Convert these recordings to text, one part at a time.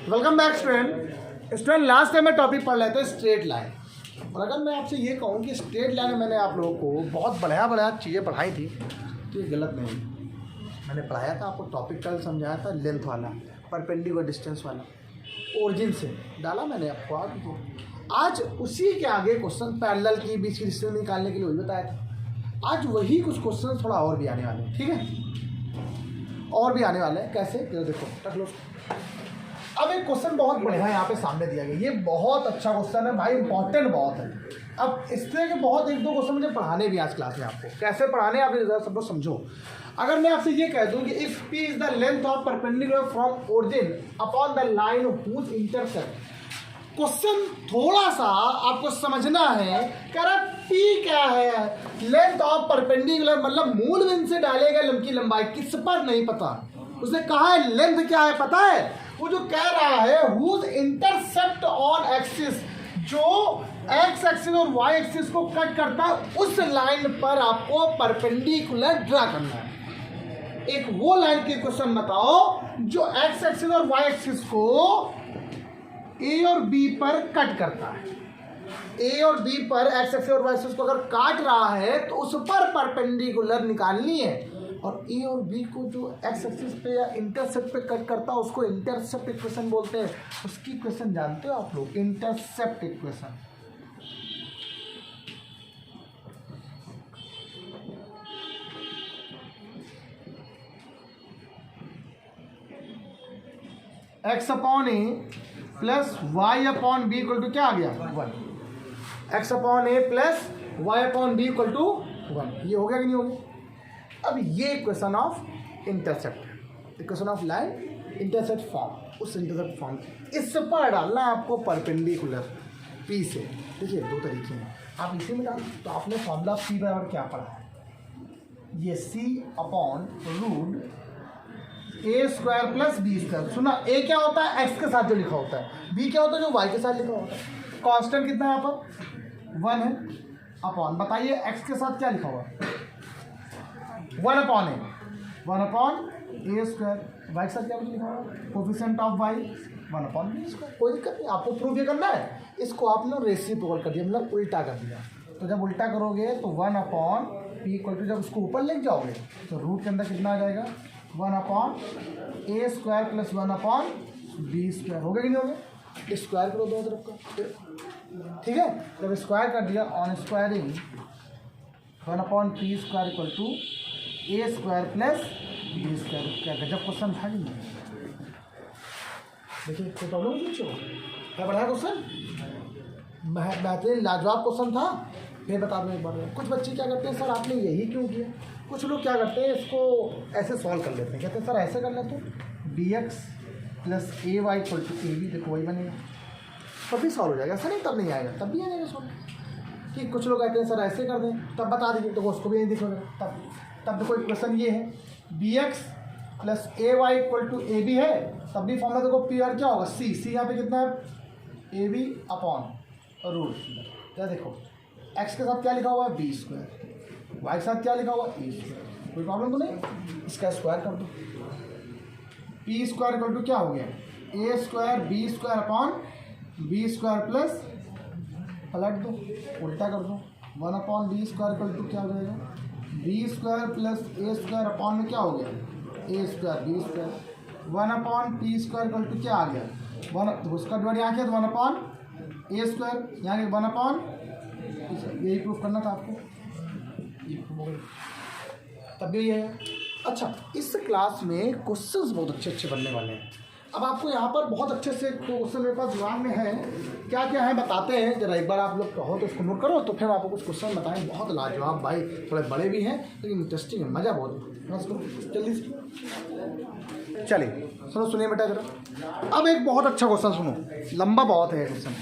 Welcome back student. Last time मैं topic पढ़ रहे थे स्ट्रेट लाइन। और अगर मैं आपसे ये कहूँ कि स्ट्रेट लाइन में मैंने आप लोगों को बहुत बढ़िया चीज़ें पढ़ाई थी तो ये गलत नहीं। मैंने पढ़ाया था आपको, टॉपिक कल समझाया था लेंथ वाला, परपेंडिकुलर डिस्टेंस वाला, ओरिजिन से डाला मैंने आपको। आज उसी के आगे क्वेश्चन पैरेलल की बीच की डिस्टेंस निकालने के लिए वही बताया था। आज वही कुछ क्वेश्चन थोड़ा और भी आने वाले हैं, ठीक है, और भी आने वाले हैं। कैसे देखो, रख लो। अब एक क्वेश्चन बहुत बढ़िया यहाँ पे सामने दिया गया, ये बहुत अच्छा क्वेश्चन है भाई, इंपॉर्टेंट बहुत है। अब इस तरह के बहुत एक दो क्वेश्चन मुझे पढ़ाने भी आज क्लास में। आपको कैसे पढ़ाने आप ज़रा सब लोग समझो। अगर मैं आपसे ये कह दूं कि if P is the length of perpendicular from origin upon the line whose intersect, question थोड़ा सा आपको समझना है। कह रहा P क्या है, लेंथ ऑफ परपेंडिकुलर, मतलब मूल बिंदु से डाले गए लंब की लंबाई, किस पर नहीं पता। उसने कहा है लेंथ क्या है पता है, वो जो कह रहा है हुज इंटरसेप्ट ऑन एक्सिस, जो एक्स एक्सिस और वाई एक्सिस को कट करता है, उस लाइन पर आपको परपेंडिकुलर ड्रा करना है। एक वो लाइन के क्वेश्चन बताओ जो एक्स एक्सिस और वाई एक्सिस को ए और बी पर कट करता है। ए और बी पर एक्स एक्सिस और वाई एक्सिस को अगर काट रहा है तो उस पर परपेंडिकुलर निकालनी है। और ए और बी को जो एक्स एक्सिस पे या इंटरसेप्ट पे कट करता है उसको इंटरसेप्ट इक्वेशन बोलते हैं। उसकी इक्वेशन जानते हो आप लोग, intercept equation. X upon a plus y upon b equal to क्या आ गया, 1। X upon a plus y upon b equal to 1। ये हो गया कि नहीं हो गया। अब ये equation of intercept, equation of line intercept form, उस इंटरसेप्ट फॉर्म इस पर डालना है आपको परपेंडिकुलर P से। देखिए दो तरीके हैं, आप इसी में डाल तो आपने फॉर्मूला P बराबर क्या पढ़ा है, ये C upon root a square plus b square. सुना, ए क्या होता है एक्स के साथ जो लिखा होता है, बी क्या होता है जो वाई के साथ लिखा होता है। कांस्टेंट कितना है यहाँ पर 1 है, अपॉन बताइए एक्स के साथ क्या लिखा हुआ है 1 upon a, 1 upon a square. Y के साथ क्या लिखा हुआ है, coefficient of y 1 upon b square. कोई दिक्कत नहीं, आपको प्रूव ये करना है। इसको आपने रेसिप्रोकल कर दिया, मतलब उल्टा कर दिया। तो जब उल्टा करोगे तो 1 अपॉन पी इक्वल टू, जब उसको ऊपर लेके जाओगे तो रूट के अंदर कितना आ जाएगा 1 upon a square plus 1 upon b square. हो गया कि नहीं हो गया। स्क्वायर करो दोनों तरफ का, ठीक है। जब स्क्वायर कर दिया on squaring 1 upon p square equal to a square plus b square. क्या गजब क्वेश्चन था नहीं। देखिए कोई प्रॉब्लम नहीं, पूछो क्या बढ़िया क्वेश्चन, बेहतरीन लाजवाब क्वेश्चन था। फिर बता दो एक बार, कुछ बच्चे क्या करते हैं सर आपने यही क्यों किया। कुछ लोग क्या करते हैं इसको ऐसे सॉल्व कर लेते हैं, कहते हैं सर ऐसे कर लेते b x plus a y equal to a b, देखो वही बनेगा, तभी सॉल्व हो जाएगा। ऐसा नहीं तब नहीं आएगा, तब भी आ जाएगा सॉल्व। ठीक, कुछ लोग कहते हैं सर ऐसे कर दें, तब बता दीजिए, तो उसको भी नहीं दिखेगा। तब देखो क्वेश्चन ये है b x plus a y equal to a b है, तब भी फॉर्मूला देखो पी आर क्या होगा सी, सी यहाँ पे कितना है ए बी अपॉन रूट। क्या देखो एक्स के साथ क्या लिखा हुआ है बी स्क्वायर, वाई के साथ क्या लिखा हुआ है ए स्क्वायर। कोई प्रॉब्लम तो नहीं, इसका स्क्वायर कर दो। पी स्क्वायर इक्वल टू क्या हो गया a square b square upon b square plus, पलट दो उल्टा कर दो 1 upon b square equal to क्या हो जाएगा b square plus a square upon में क्या हो गया a square b square. 1 upon p square equal to क्या आ गया 1, उसका डिवाइड यहाँ किया तो 1 अपॉन ए स्क्वायर, यहाँ 1 अपॉन, यही प्रूफ करना था आपको, तब भी ये है। अच्छा, इस क्लास में क्वेश्चंस बहुत अच्छे अच्छे बनने वाले हैं। अब आपको यहाँ पर बहुत अच्छे से क्वेश्चन मेरे पास दिमाग में है, क्या क्या है बताते हैं जरा एक बार। आप लोग कहो तो उसको नोट करो, तो फिर आपको कुछ क्वेश्चन बताएं। बहुत लाजवाब भाई, थोड़े बड़े भी हैं लेकिन इंटरेस्टिंग है, मज़ा बहुत है। जल्दी से चलिए सुनिए बेटा जरा। अब एक बहुत अच्छा क्वेश्चन सुनो, लंबा बहुत है क्वेश्चन।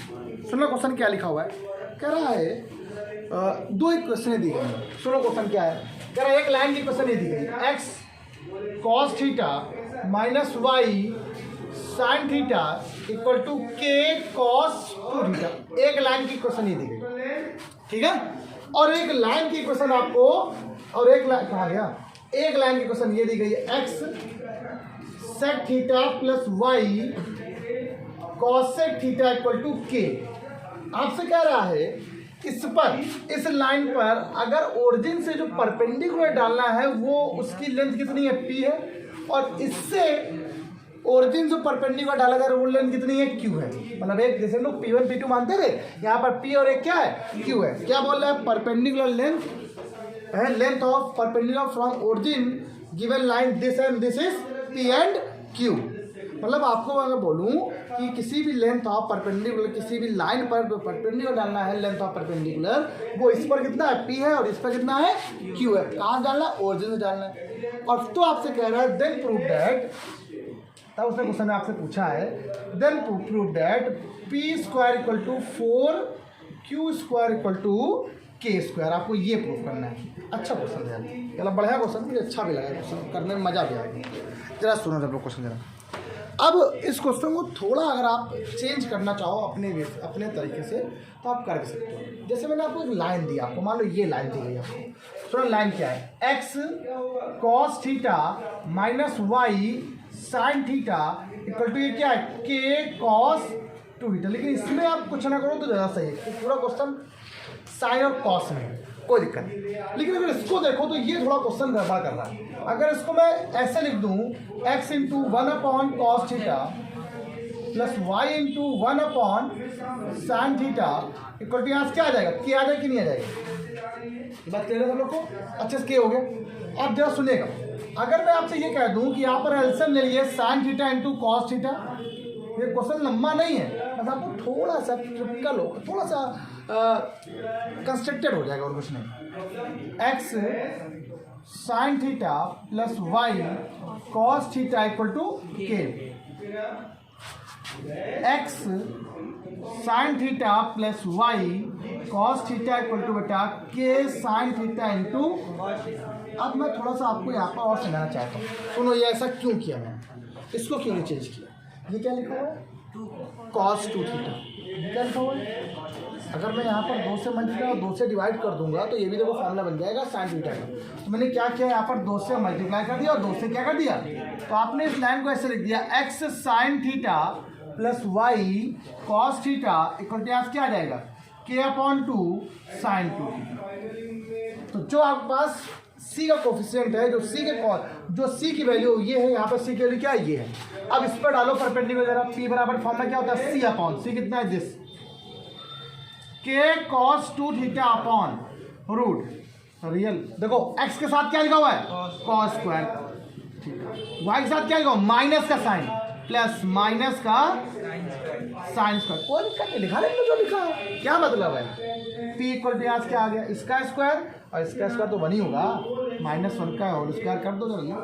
सुनो क्वेश्चन क्या लिखा हुआ है, कह रहा है दो इक्वेशन दी गई हैं। सुनो क्वेश्चन क्या है, कह रहा है एक लाइन की इक्वेशन ये दी गई x cos theta minus y sin theta equal to k cos 2 theta. एक लाइन की इक्वेशन ये दी गई, ठीक है। और एक लाइन की इक्वेशन आपको, और एक लाइन कहाँ गया, एक लाइन की इक्वेशन ये दी गई है x sec theta plus y cosec theta equal to k. आपसे कह रहा है इस पर, इस लाइन पर अगर ओरिजिन से जो परपेंडिकुलर डालना है वो उसकी लेंथ कितनी है, पी है, और इससे ओरिजिन जो परपेंडिकुलर डाला गया वो लेंथ कितनी है, क्यू है। मतलब एक जैसे लोग P1 P2 मानते थे, यहाँ पर P और एक क्या है, क्यू है। क्या बोल रहा है, परपेंडिकुलर लेंथ है, length of perpendicular from origin given line this and this is P and Q। मतलब आपको अगर बोलूँ कि किसी भी लेंथ ऑफ परपेंडिकुलर, किसी भी लाइन पर जो परपेंडिकुलर डालना है लेंथ ऑफ परपेंडिकुलर, वो इस पर कितना है, P है, और इस पर कितना है, Q है। कहाँ डालना है, ओरिजिन से डालना है। और तो आपसे कह रहा है देन प्रूव दैट, तब उसने क्वेश्चन में आपसे पूछा है then prove that p square equal to 4 q square equal to k square. आपको ये प्रूव करना है। अच्छा क्वेश्चन है, मतलब बढ़िया क्वेश्चन, मुझे अच्छा भी लगा क्वेश्चन, करने में मजा भी आएगा। जरा सुनो जब क्वेश्चन जरा। अब इस क्वेश्चन को थोड़ा अगर आप चेंज करना चाहो अपने तरीके से तो आप कर सकते हो। जैसे मैंने आपको एक लाइन दी, आपको मान लो ये लाइन दी गई आपको। थोड़ा लाइन क्या है, x cos theta minus y sin theta equal to ये क्या है, के कॉस 2 थीटा। लेकिन इसमें आप कुछ ना करो तो ज़्यादा सही है, पूरा क्वेश्चन साइन और कॉस में है, कोई दिक्कत नहीं। लेकिन अगर इसको देखो तो ये थोड़ा क्वेश्चन गड़बड़ कर रहा है। अगर इसको मैं ऐसे लिख दूँ, x into 1 upon cos theta plus y into 1 upon sin theta equal to यहाँ क्या आ जाएगा, के आ जाएगा कि नहीं आ जाएगा। बात क्लियर है सब लोग को, अच्छे से के हो गया। अब जरा सुनिएगा, अगर मैं आपसे ये कह दूं कि यहाँ पर एलसीएम ले लिए sign theta into cos theta, ये क्वेश्चन लंबा नहीं है, बस आपको थोड़ा सा ट्रिपिकल हो, थोड़ा सा कंस्ट्रक्टेड हो जाएगा और कुछ नहीं। X sign theta plus y cos theta equal to k. X sign theta plus y cos theta equal to बेटा के साइन थीटा इंटू। अब मैं थोड़ा सा आपको यहाँ पर और समझाना चाहता हूँ, सुनो ये ऐसा क्यों किया मैंने, इसको क्यों नहीं चेंज किया। ये क्या लिखा हुआ है, कॉस 2 थीटा, क्या लिखा हुआ है। अगर मैं यहाँ पर 2 से मल्टीप्लाई और 2 से डिवाइड कर दूंगा तो ये भी देखो फॉर्मूला बन जाएगा साइन थीटा का। तो मैंने क्या किया, यहाँ पर 2 से मल्टीप्लाई कर दिया और 2 से क्या कर दिया, तो आपने इस लाइन को ऐसे लिख दिया, x sign theta plus y cos theta equal to क्या आ जाएगा, के अपॉन 2 साइन 2 थीटा। तो जो आपके पास सी का कोफिशिएंट है, जो सी के जो सी की वैल्यू ये है, यहाँ पर सी की वैल्यू क्या है, ये है। अब इस पर डालो परपेंडिकुलर, जरा पी बराबर फॉर्मूला क्या होता है, सी अपॉन सी कितना है, this k cos 2 theta upon root real. देखो एक्स के साथ क्या लिखा हुआ है, कॉस स्क्वायर थीटा, वाई के साथ क्या लिखा हुआ, माइनस का साइन प्लस माइनस का साइन स्क्वायर। कोई दिक्कत नहीं, लिखा लेंगे जो लिखा है, क्या मतलब है। पी इक्वल टू आज क्या आ गया, इसका स्क्वायर और इसका स्क्वायर तो 1 ही होगा, -1 का और स्क्वायर कर दो जरा,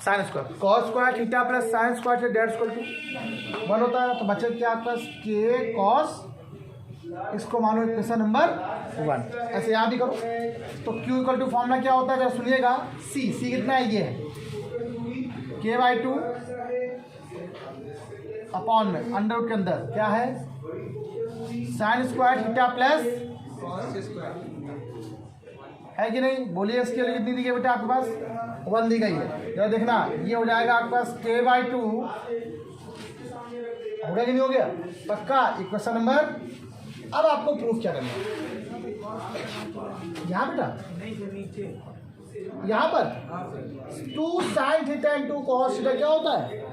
sine square cos square theta plus sine square से डेट इक्वल टू 1 होता है। तो बचे क्या आपके पास, के कॉस, इसको मानो इक्वेशन नंबर 1। ऐसे यहाँ भी करो तो Q इक्वल टू फॉर्मूला क्या होता है, जरा सुनिएगा, सी कितना है, ये है K/2 अपॉन में अंडर के अंदर क्या है, साइन स्क्वायर थीटा प्लस है कि नहीं, बोलिए इसके लिए कितनी दी गई बेटा आपके पास, 1 दी गई है। जरा देखना ये हो जाएगा आपके पास K/2, हो गया कि नहीं हो गया, पक्का इक्वेशन नंबर। अब आपको प्रूफ क्या करना है, यहाँ बेटा यहाँ पर 2 sign theta into cos theta क्या होता है,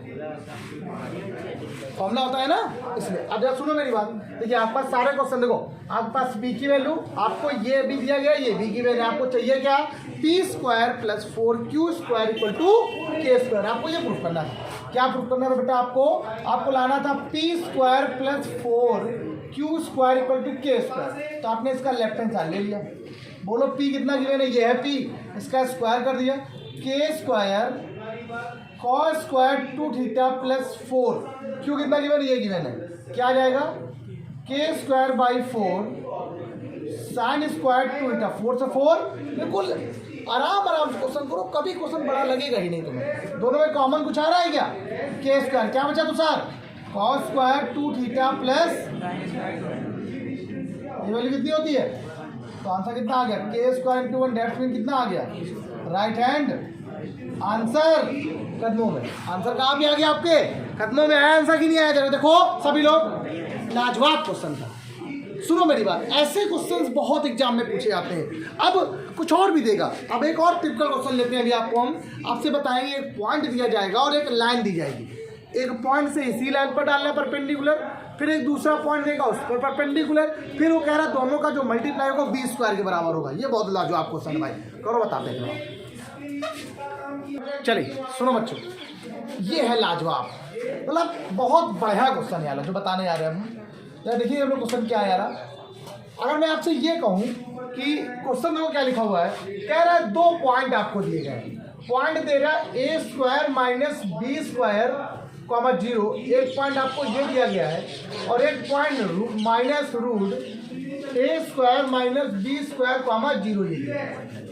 फॉर्मूला होता है ना, इसलिए। अब जरा सुनो मेरी बात, देखिए आपके पास सारे क्वेश्चन देखो, आपके पास बी की वैल्यू, आपको ये भी दिया गया, ये बी की वैल्यू, आपको चाहिए क्या, p square plus 4 square equal to k square. आपको ये प्रूफ करना है। क्या प्रूफ करना है बेटा, आपको लाना था p square plus 4 square equal to k square. तो आपने इसका लेफ्ट हैंड साइड ले लिया, बोलो पी कितना गिवन है, ये है पी, इसका स्क्वायर कर दिया, के square cos square 2 theta plus 4 क्यों कितना गिवन है, ये गिवन है, क्या आ जाएगा, के square by 4 sine square 2 theta, 4 से 4, बिल्कुल आराम से क्वेश्चन करो, कभी क्वेश्चन बड़ा लगेगा ही नहीं तुम्हें। दोनों में कॉमन कुछ आ रहा है क्या, के स्क्वायर क्या बचा Tushar, cos square 2 theta plus ये वैल्यू कितनी होती है, तो आंसर कितना आ गया, के स्क्वायर इंटू 1 डेट्स मीन कितना आ गया, राइट हैंड आंसर कदमों में। आंसर कहाँ पे आ गया आपके कदमों में, आया आंसर की नहीं आया? जरा देखो सभी लोग, लाजवाब क्वेश्चन था। सुनो मेरी बात, ऐसे क्वेश्चंस बहुत एग्जाम में पूछे जाते हैं। अब कुछ और भी देगा। अब एक और टिपिकल क्वेश्चन लेते हैं अभी आपको। हम आपसे बताएंगे, एक पॉइंट दिया जाएगा और एक लाइन दी जाएगी। एक पॉइंट से इसी लाइन पर डालना है परपेंडिकुलर, फिर एक दूसरा पॉइंट देगा उस पर परपेंडिकुलर, फिर वो कह रहा है दोनों का जो मल्टीप्लाई होगा बी स्क्वायर के बराबर होगा। ये बहुत लाजवाब क्वेश्चन है भाई, करो बताते हैं। चलिए सुनो बच्चों, ये है लाजवाब, मतलब बहुत बढ़िया क्वेश्चन है यार जो बताने जा रहे हैं हम। यार देखिए हम लोग क्वेश्चन क्या है यार। अगर मैं आपसे ये कहूँ कि क्वेश्चन में क्या लिखा हुआ है, कह रहा है 2 पॉइंट आपको दिए गए। पॉइंट दे रहा है a square minus b square comma 0। एक पॉइंट आपको ये दिया गया है और एक point minus root a square minus b square comma 0 ये दिया है।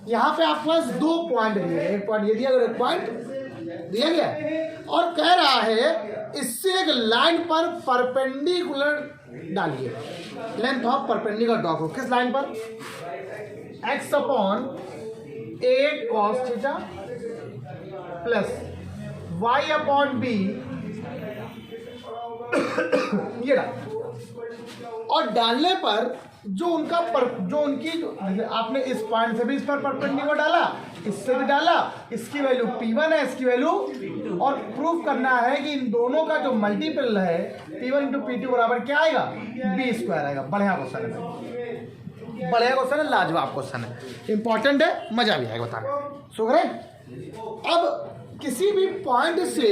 यहाँ पे आपके पास 2 पॉइंट दिए गए, एक पॉइंट ये दिया गया, एक पॉइंट दिया गया और कह रहा है इससे एक लाइन पर परपेंडिकुलर डालिए। लेंथ ऑफ परपेंडिकुलर ड्रॉ करो। किस लाइन पर? x upon a cos theta plus y upon b, ये डाल। और डालने पर जो उनका जो उनकी आपने इस पॉइंट से भी इस पर परपेंडिकुलर डाला, इससे भी डाला, इसकी वैल्यू P1 है, इसकी वैल्यू, और प्रूफ करना है कि इन दोनों का जो मल्टीपल है P1 इंटू P2 बराबर क्या आएगा? बी स्क्वायर आएगा। बढ़िया क्वेश्चन है, बढ़िया क्वेश्चन है, लाजवाब क्वेश्चन है, इंपॉर्टेंट है, मजा भी आएगा बताने। सो करें। अब किसी भी पॉइंट से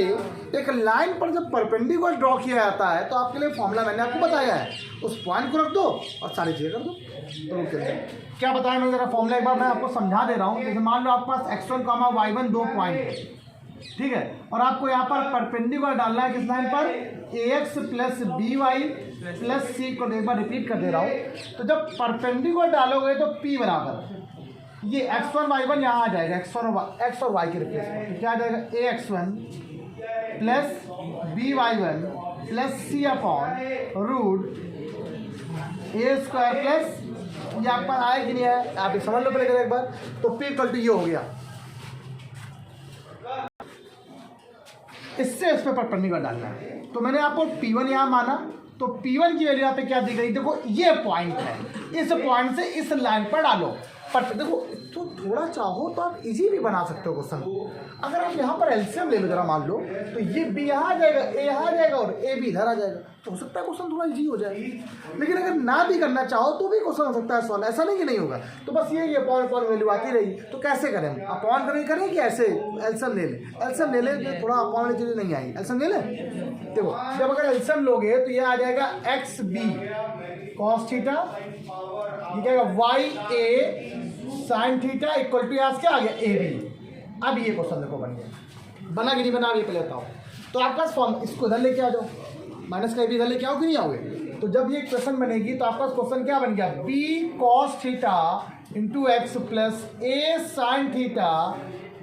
एक लाइन पर जब परपेंडिकुलर ड्रॉ किया जाता है तो आपके लिए फॉर्मूला मैंने आपको बताया है, उस पॉइंट को रख दो और सारी चीजें कर दो। तो क्या बताया मैं जरा फॉर्मूला एक बार मैं आपको समझा दे रहा हूँ। जैसे मान लो आपके पास x1, y1 2 पॉइंट है, ठीक है, और आपको यहाँ पर परपेंडिकुलर डालना है किस लाइन पर? ax plus b y plus c को एक बार रिपीट कर दे रहा हूँ। तो जब परपेंडिकुलर डालोगे तो p बराबर ये x1 y1 यहाँ आ जाएगा, x और y के रिप्लेसमेंट तो क्या आ जाएगा? ax1 plus by1 plus C upon root a square plus, ये आपका आए कि नहीं है आप ये समझ लो पहले एक बार। तो p इक्वल टू ये हो गया, इससे इस पर परपेंडिकुलर डालना है। तो मैंने आपको P1 यहाँ माना, तो P1 की वैल्यू यहाँ पे क्या दी गई? देखो ये पॉइंट है, इस पॉइंट से इस लाइन पर डालो। पर देखो तो थोड़ा चाहो तो आप इजी भी बना सकते हो क्वेश्चन। अगर आप यहाँ पर एलसीएम ले लो जरा, मान लो तो ये बी यहाँ आ जाएगा, ए यहाँ आ जाएगा और ए बी इधर आ जाएगा, तो हो सकता है क्वेश्चन थोड़ा इजी हो जाए। लेकिन अगर ना भी करना चाहो तो भी क्वेश्चन हो सकता है सॉल्व, ऐसा नहीं कि नहीं होगा। तो बस ये अपॉन वैल्यू आती रही। तो कैसे करें? अपॉन करें कि ऐसे एलसीएम ले लें? एलसीएम ले लें तो थोड़ा अपॉन वाली चीज़ें नहीं आएंगी, एलसीएम ले लें। देखो जब अगर एलसीएम लोगे तो ये आ जाएगा एक्स बी कॉस थीटा, ये क्या y a sin theta equal to आज क्या आ गया? A b. अब ये क्वेश्चन देखो बन गया, बना कि नहीं बना? ये पहले बताओ। तो आपका फॉर्म इसको इधर लेके आ जाओ, माइनस का ए बी इधर लेके आओ कि नहीं आओगे? तो जब ये क्वेश्चन बनेगी तो आपका क्वेश्चन क्या बन गया? B cos theta into x plus a sin theta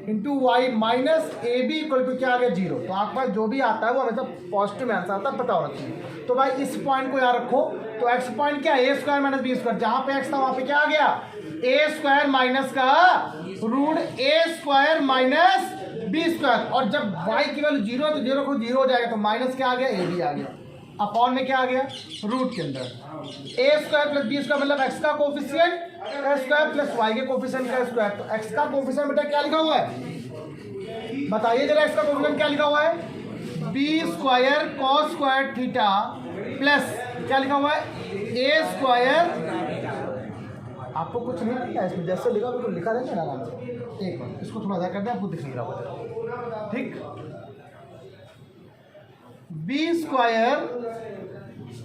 into y minus a b equal to क्या आ गया? 0। तो आपके पास जो भी आता है वो हमेशा पॉजिटिव में आंसर आता है, पता होना चाहिए। तो भाई इस पॉइंट को यहाँ रखो। तो एक्स पॉइंट क्या है? A square minus b square. जहाँ पे एक्स था वहाँ पे क्या आ गया? ए स्क्वायर माइनस का root a square minus b square. और जब वाई की वैल्यू 0 है तो 0 को 0 हो जाएगा, तो माइनस क्या आ गया? ए बी आ गया। अपॉन में क्या आ गया? रूट के अंदर ए स्क्वायर प्लस बी स्क्वायर मतलब एक्स का कोफिशिएंट का स्क्वायर प्लस वाई के कोफिशिएंट का स्क्वायर। तो एक्स का कोफिशिएंट बेटा क्या लिखा हुआ है? बताइए जरा, एक्स का कोफिशिएंट क्या लिखा हुआ है? B square cos square theta plus क्या लिखा हुआ है? A square. आपको कुछ नहीं लिखा इसमें, जैसे लिखा तो लिखा रहेगा ना आराम से। एक बार इसको थोड़ा सा कर दे, आपको दिख नहीं रहा होगा, ठीक। B square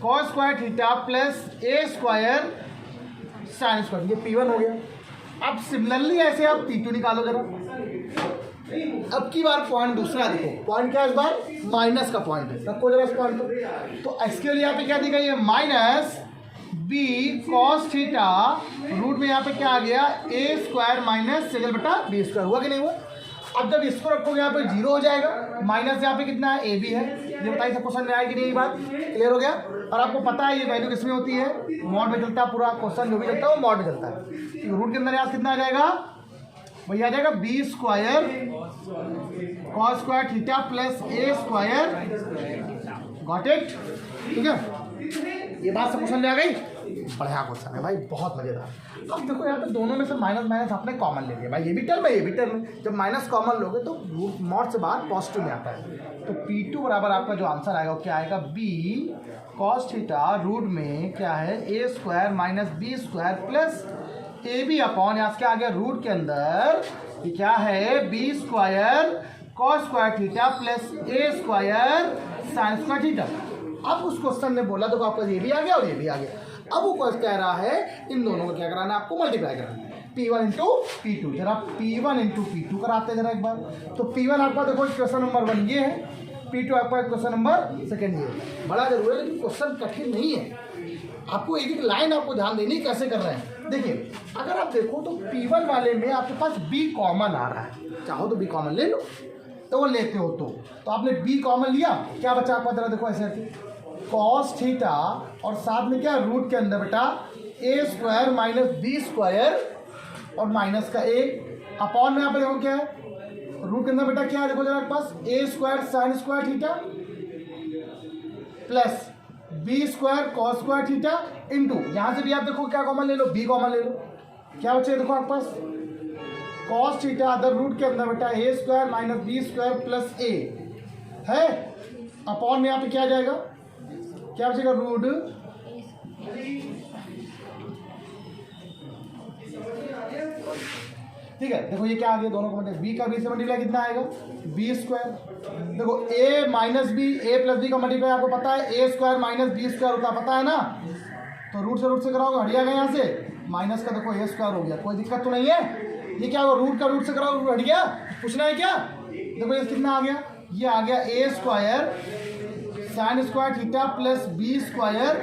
cos square theta plus a square sine square, ये P1 हो गया। अब सिमिलरली ऐसे आप P2 निकालो जरा। अब की बार पॉइंट दूसरा देखो, पॉइंट क्या है इस बार? माइनस का पॉइंट है, रखो जरा इस पॉइंट को। तो एक्स के लिए यहाँ पे क्या दी गई है? Minus b cos theta root में यहाँ पे क्या आ गया? ए स्क्वायर माइनस सेकंड बटा बी स्क्वायर। हुआ कि नहीं हुआ? अब जब इसको रखोगे यहाँ पे 0 हो जाएगा, माइनस यहाँ पे कितना है? ए बी है। ये बताइए सब क्वेश्चन में आएगी नहीं? ये बात क्लियर हो गया। और आपको पता है ये वैल्यू किसमें होती है? मॉड में चलता है, पूरा क्वेश्चन जो भी चलता है वो मॉड में चलता है। रूट के अंदर यहाँ कितना आ जाएगा? वही आ जाएगा b square cos square theta plus a square. Got it? ठीक है, ये बात सब क्वेश्चन में आ गई। बढ़िया क्वेश्चन है भाई, बहुत मजेदार। अब देखो यहाँ पे दोनों में से माइनस माइनस आपने कॉमन ले लिया भाई, ये भी टर्म है ये भी टर्म है। जब माइनस कॉमन लोगे तो रूट मॉड से बाहर पॉजिटिव में आता है। तो P2 बराबर आपका जो आंसर आएगा वो क्या आएगा, बी कॉस थीटा रूट में क्या है a square minus b square plus a b upon यहाँ से क्या आ गया रूट के अंदर ये क्या है b square cos square theta plus a square sine square theta. अब उस क्वेश्चन ने बोला तो आपका ये भी आ गया और ये भी आ गया। अब वो क्वेश्चन कह रहा है इन दोनों को क्या कराना है, आपको मल्टीप्लाई कराना है P1 इंटू P2। जरा P1 इंटू P2 कराते हैं जरा एक बार। तो P1 आपका देखो क्वेश्चन नंबर 1 ये है, P2 आपका क्वेश्चन नंबर 2 ये है। बड़ा जरूरी है लेकिन क्वेश्चन कठिन नहीं है, आपको एक एक लाइन आपको ध्यान देनी कैसे कर रहे हैं। देखिए अगर आप देखो तो P1 वाले में आपके पास B कॉमन आ रहा है, चाहो तो B कॉमन ले लो, तो वो लेते हो तो आपने B कॉमन लिया, क्या बचा आपका जरा देखो ऐसे कॉस थीटा और साथ में क्या रूट के अंदर बेटा a square minus b square और माइनस का ए अपॉन में यहाँ पर देखो क्या है रूट के अंदर बेटा क्या है देखो जरा आपके पास a square sine square theta plus b square cos square theta into यहाँ से भी आप देखो क्या कॉमन ले लो, बी कॉमन ले लो, क्या बचे देखो आपके पास कॉस थीटा अदर रूट के अंदर बेटा a square minus b square plus a है अपॉन में यहाँ पे क्या आ जाएगा, क्या बचेगा रूट ठीक है। देखो ये क्या आ गया दोनों को बी का बी से मल्टीप्लाई कितना आएगा बी स्क्वायर। देखो ए माइनस बी ए प्लस बी का मल्टीप्लाई आपको पता है a square minus b square होता है, पता है ना। तो रूट से कराओगे हट जाएगा यहाँ से, माइनस का देखो ए स्क्वायर हो गया, कोई दिक्कत तो नहीं है। ये क्या होगा रूट का रूट से कराओ हट गया, पूछना है क्या। देखो ये कितना आ गया, ये आ गया a square sine square theta plus b square,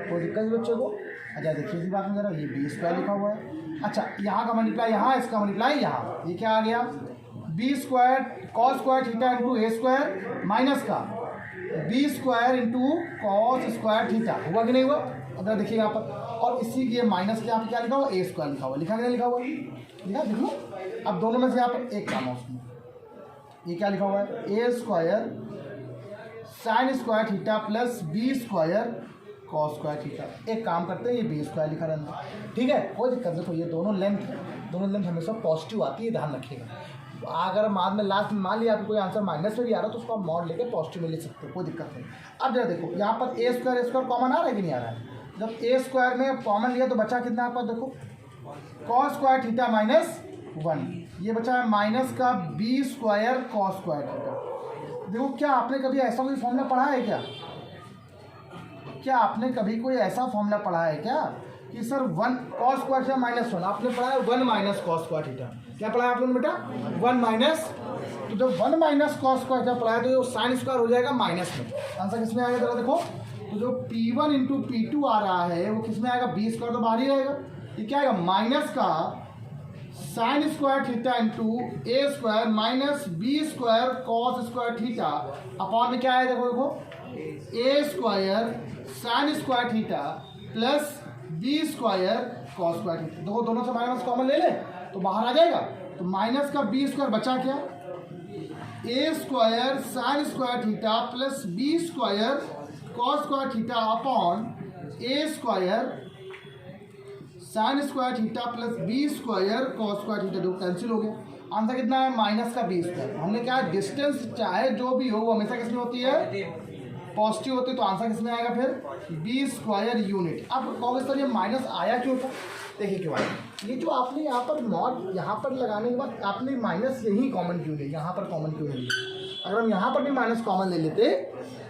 कोई दिक्कत नहीं बच्चों को। अच्छा देखिए इसी बात में जरा ये बी स्क्वायर लिखा हुआ है। अच्छा यहाँ का मल्टीप्लाई यहाँ, इसका मल्टीप्लाई यहाँ, ये क्या आ गया b square cos square theta into a square minus का b square into cos square theta, हुआ कि नहीं हुआ। अगर देखिए यहाँ पर और इसी ये माइनस के यहाँ पर क्या लिखा हुआ ए स्क्वायर लिखा हुआ, लिखा कि नहीं लिखा हुआ, लिखा देख लो। अब दोनों में से यहाँ पर एक काम है उसमें, ये क्या लिखा हुआ है a square sine square theta plus b square cos square theta. एक काम करते हैं ये बी स्क्वायर लिखा रहना, ठीक है कोई दिक्कत नहीं। तो ये दोनों लेंथ हमेशा पॉजिटिव आती है, ध्यान रखिएगा। अगर बाद में लास्ट में मान लिया आपको कोई आंसर माइनस में भी आ रहा है तो उसको आप मॉड लेके पॉजिटिव में ले सकते हो, कोई दिक्कत नहीं। अब जरा देखो यहाँ पर ए स्क्वायर कॉमन आ रहा है कि नहीं आ रहा है। जब ए स्क्वायर में कॉमन लिया तो बचा कितना आपका देखो कॉस स्क्वायर थीटा माइनस 1, ये बचा है माइनस का b square cos square theta. देखो क्या आपने कभी ऐसा कोई फॉर्मूला पढ़ा है क्या आपने कभी कोई ऐसा फॉर्मूला पढ़ा है क्या कि sir 1 cos square theta minus 1, आपने पढ़ा है 1 माइनस कॉस स्क्वायर थीटा। क्या पढ़ा है आप लोगों ने बेटा 1 माइनस, तो जब 1 माइनस कॉस स्क्वायर थीटा पढ़ा है तो ये साइन स्क्वायर हो जाएगा माइनस में। आंसर किस में आएगा जरा देखो, तो जो P1 इंटू P2 आ रहा है वो किस में आएगा बी स्क्वायर तो बाहर ही रहेगा, ये क्या आएगा माइनस का sine square theta into a square minus b square cos square theta upon में क्या है देखो a square sine square theta plus b square cos square theta. देखो दोनों से माइनस कॉमन ले ले तो बाहर आ जाएगा, तो माइनस का बी स्क्वायर बचा क्या a square sine square theta plus b square cos square theta upon a square sine square theta plus b square cos square theta, जो कैंसिल हो गया। आंसर कितना है माइनस का बी स्क्वायर। हमने क्या डिस्टेंस चाहे जो भी हो वो हमेशा किसमें होती है पॉजिटिव होती है, तो आंसर किसमें आएगा फिर बी स्क्वायर यूनिट। अब कहोगे सर ये माइनस आया क्यों था, देखिए क्यों आया। ये जो आपने यहाँ पर मॉड यहाँ पर लगाने के बाद आपने माइनस यही कॉमन क्यों लिया, यहाँ पर कॉमन क्यों नहीं लिया। अगर हम यहाँ पर भी माइनस कॉमन ले लेते,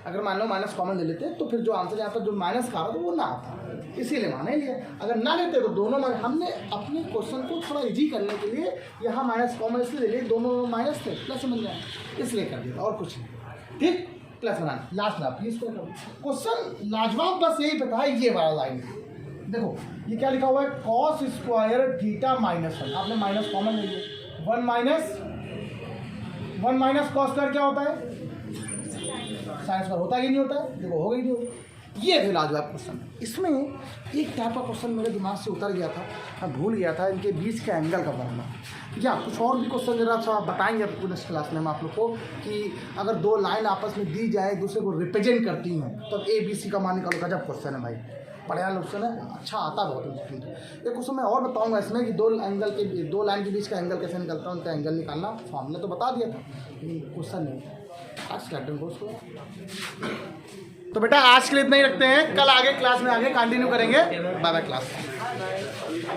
अगर मान लो माइनस कॉमन ले लेते तो फिर जो आंसर यहाँ पर जो माइनस का आ रहा था वो ना आता, इसीलिए माने लिया। अगर ना लेते तो दोनों हमने अपने क्वेश्चन को थोड़ा इजी करने के लिए यहाँ माइनस कॉमन इसलिए ले लिए, दोनों माइनस थे प्लस समझ जाए इसलिए कर दिया और कुछ नहीं, ठीक प्लस बनाना लास्ट में आप प्लीज करो क्वेश्चन लाजवाब। बस यही पता है ये वाला लाइन देखो ये क्या लिखा हुआ है कॉस स्क्वायर थीटा माइनस 1, आपने माइनस कॉमन ले लिया 1 माइनस कॉस स्क्वायर क्या होता है साइन स्क्वायर होता है कि नहीं होता है, देखो हो गई नहीं होगी। ये थे लाजवाब क्वेश्चन। इसमें एक टाइप का क्वेश्चन मेरे दिमाग से उतर गया था, मैं भूल गया था, इनके बीच के एंगल का बनना, या कुछ और भी क्वेश्चन जरा सा बताएंगे आपको नेक्स्ट क्लास में हम आप लोग को कि अगर दो लाइन आपस में दी जाए दूसरे को रिप्रेजेंट करती हैं तब ABC का मान निकालो। गजब क्वेश्चन है भाई, बढ़िया क्वेश्चन है, अच्छा आता है बहुत इंपॉर्टेंट। एक क्वेश्चन मैं और बताऊंगा इसमें कि दो लाइन के बीच का एंगल कैसे निकलता है, उनका एंगल निकालना फॉर्मूला तो बता दिया था लेकिन क्वेश्चन नहीं। आज कैप्टन को उसको तो बेटा आज के लिए इतना ही रखते हैं, कल आगे क्लास में आगे कंटिन्यू करेंगे। Bye bye class.